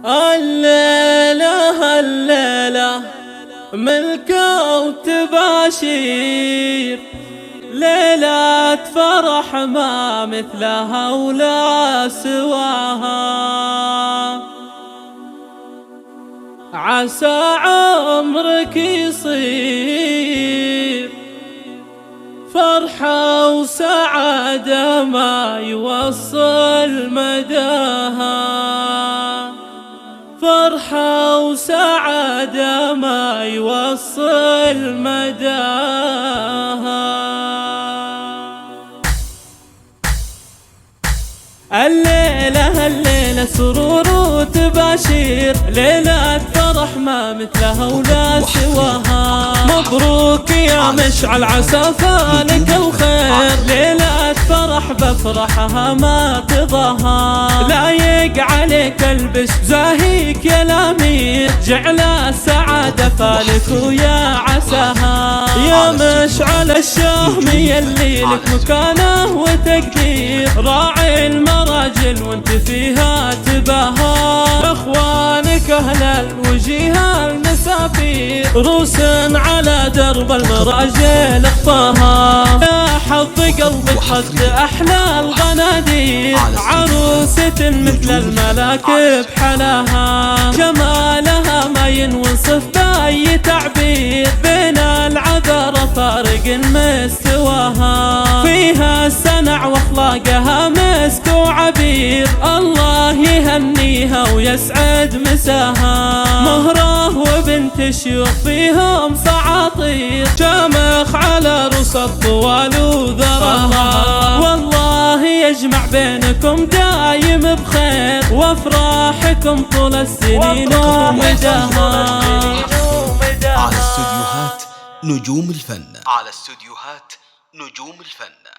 الليلة الليلة ملكة وتباشير، ليلة فرح ما مثلها ولا سواها. عسى عمرك يصير فرحة وسعادة ما يوصل مداها، فرحة وسعادة ما يوصل مداها. الليلة سرور وتباشير، ليلة فرح ما مثلها ولا سواها. مبروك يا مشعل عسى فالك الخير، ليلة فرح بفرحها ما تضاها. لايق عليك البش زاهيك يا الامير، جعل السعادة فالك ويا عساها. يا مشعل الشامي اللي لك مكانه وتقدير، راعي المراجل وانت فيها تباها. اخوانك اهل الوجيه المسافير، روس على درب المراجل اخفاها. يا حظ قلبك خد احلى الغنادير، عروسة مثل الملاك بحلاها. جمالها ما ينوصف باي تعبير، بين العذر فارق مستواها. فيها السنع واخلاقها مسك وعبير، الله يهنيها ويسعد مساها. مهره وبنت شيوخ فيهم صعاطير، شامخ على رؤوس الطوال وذراها. والله يجمع بينكم دايم بخير، وافراحكم طول السنين ومداها. على استوديوهات نجوم الفن.